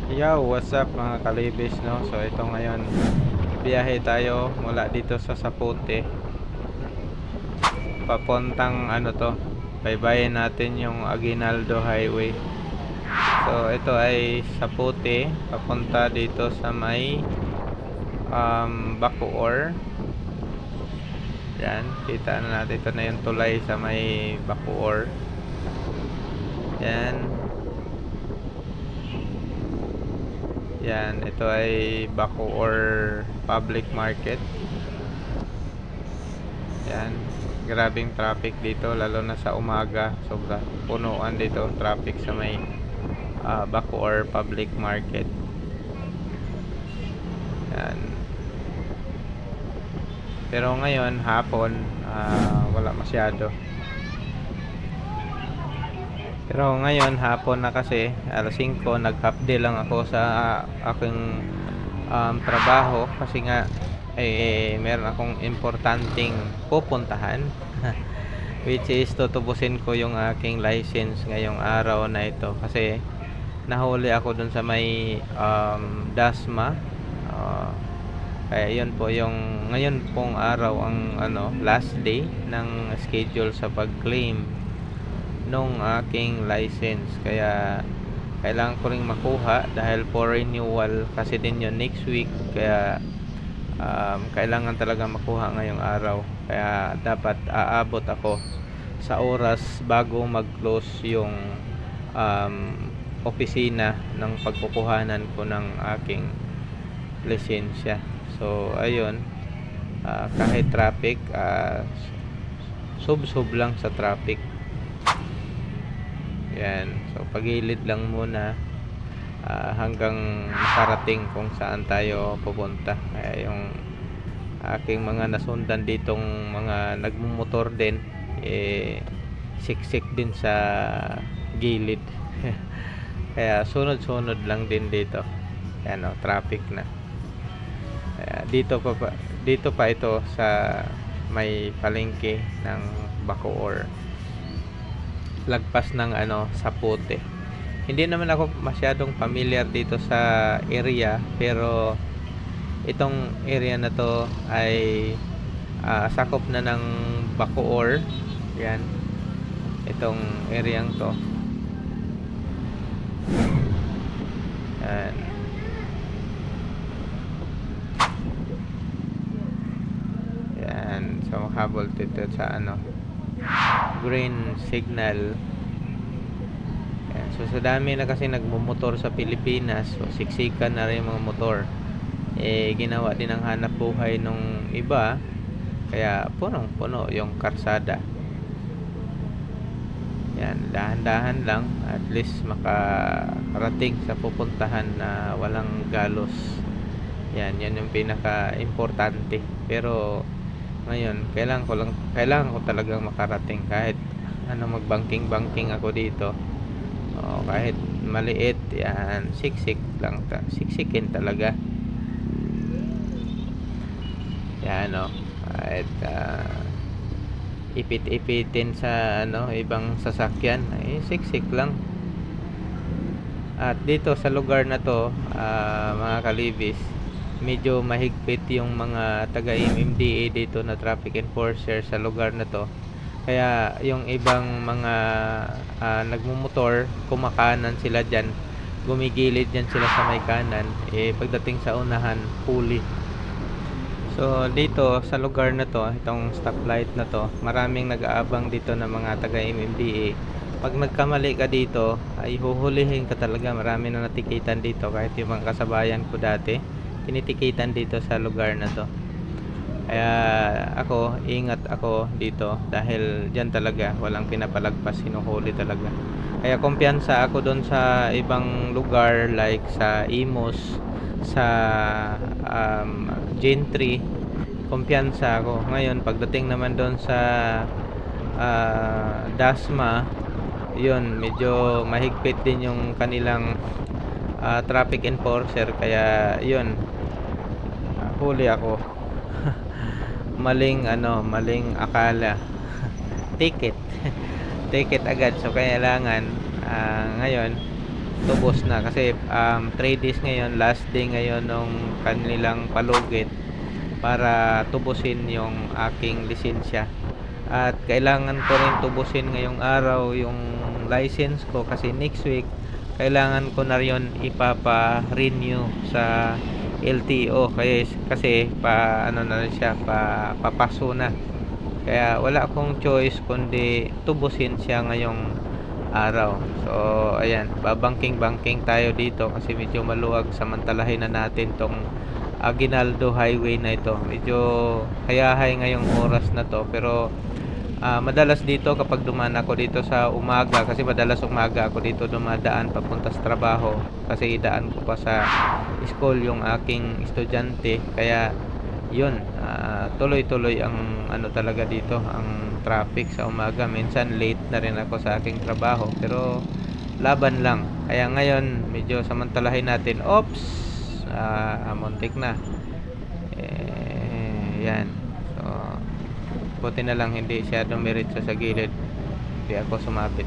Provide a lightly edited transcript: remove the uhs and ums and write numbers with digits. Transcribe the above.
Yo, what's up mga kalibis, no? So ito ngayon, biyahe tayo mula dito sa Sapote papuntang ano to, baybayin natin yung Aguinaldo Highway. So ito ay Sapote papunta dito sa may Bacoor. Yan, kita na natin, ito na yung tulay sa may Bacoor. Yan. Yan, ito ay Bacoor Public Market. Yan, grabing traffic dito lalo na sa umaga, sobra punuan dito traffic sa may Bacoor Public Market. Yan. Pero ngayon hapon wala masyado. Pero ngayon hapon na kasi alas 5, nag-half day lang ako sa aking trabaho kasi nga meron akong importanteng pupuntahan which is tutubusin ko yung aking license ngayong araw na ito kasi nahuli ako dun sa may Dasma. Kaya yun po yung ngayon pong araw ang last day ng schedule sa pag-claim nung aking license, kaya kailangan ko ring makuha dahil for renewal kasi din yun next week, kaya kailangan talaga makuha ngayong araw, kaya dapat aabot ako sa oras bago mag-close yung opisina ng pagkukuhanan ko ng aking lisensya. So ayun, kahit traffic, sub lang sa traffic. Yan, so pagilid lang muna hanggang makarating kung saan tayo pupunta. Kaya yung aking mga nasundan ditong mga nagmumotor din, siksik din sa gilid. Kaya sunod-sunod lang din dito. Yan, traffic na. Kaya dito pa ito sa may palengke ng Bacoor, lagpas ng Sapote. Hindi naman ako masyadong familiar dito sa area, pero itong area na to ay sakop na ng Bacoor. Yan, itong areang to. Yan. Yan, so habol dito sa green signal. Ayan. So sa dami na kasi nagmumotor sa Pilipinas, so siksikan na rin yung mga motor, ginawa din ang hanap buhay nung iba, kaya punong puno yung karsada. Yan, dahan-dahan lang, at least makarating sa pupuntahan na walang galos. Yan yung pinaka importante. Pero ngayon kailangan ko talagang makarating, kahit magbangking ako dito, kahit maliit, yan, siksikin talaga. Yan, kahit ipit-ipitin sa ibang sasakyan, siksik lang. At dito sa lugar na to, mga kalibis, medyo mahigpit yung mga taga MMDA dito na traffic enforcer sa lugar na to. Kaya yung ibang mga nagmumotor, kumakanan sila dyan, gumigilid dyan sila sa may kanan, pagdating sa unahan, huli. So dito sa lugar na to, itong stoplight na to, maraming nag-aabang dito na mga taga MMDA. Pag nagkamali ka dito, ay huhulihin ka talaga. Marami na natikitan dito, kahit yung mga kasabayan ko dati, tinitikitan dito sa lugar na to. Kaya ingat ako dito, dahil dyan talaga walang pinapalagpas, sinuhuli talaga. Kaya kumpiyansa ako doon sa ibang lugar like sa Imus, sa Gentry, kumpiyansa ako. Ngayon pagdating naman doon sa Dasma, yun, medyo mahigpit din yung kanilang traffic enforcer, kaya yun, huli ako. maling akala. ticket ticket agad. So kailangan ngayon tubos na kasi 3 days ngayon, last day ngayon nung kanilang palugit para tubusin yung aking lisensya. At kailangan ko rin tubusin ngayong araw yung license ko kasi next week kailangan ko na rin ipapa-renew sa LTO kasi ano na rin siya, papaso na. Kaya wala akong choice kundi tubusin siya ngayong araw. So ayan, babangking-bangking tayo dito kasi medyo maluwag. Samantalahin na natin tong Aguinaldo Highway na ito. Medyo hayahay ngayong oras na to, pero madalas dito kapag dumaan ako dito sa umaga, kasi madalas umaga ako dito dumadaan papunta sa trabaho kasi idaan ko pa sa school yung aking estudyante. Kaya yun, tuloy-tuloy ang ano talaga dito, ang traffic sa umaga. Minsan late na rin ako sa aking trabaho, pero laban lang. Kaya ngayon medyo samantalahin natin. Oops, muntik na. Yan. So buti na lang hindi siya dumiretso sa gilid, hindi ako sumabit.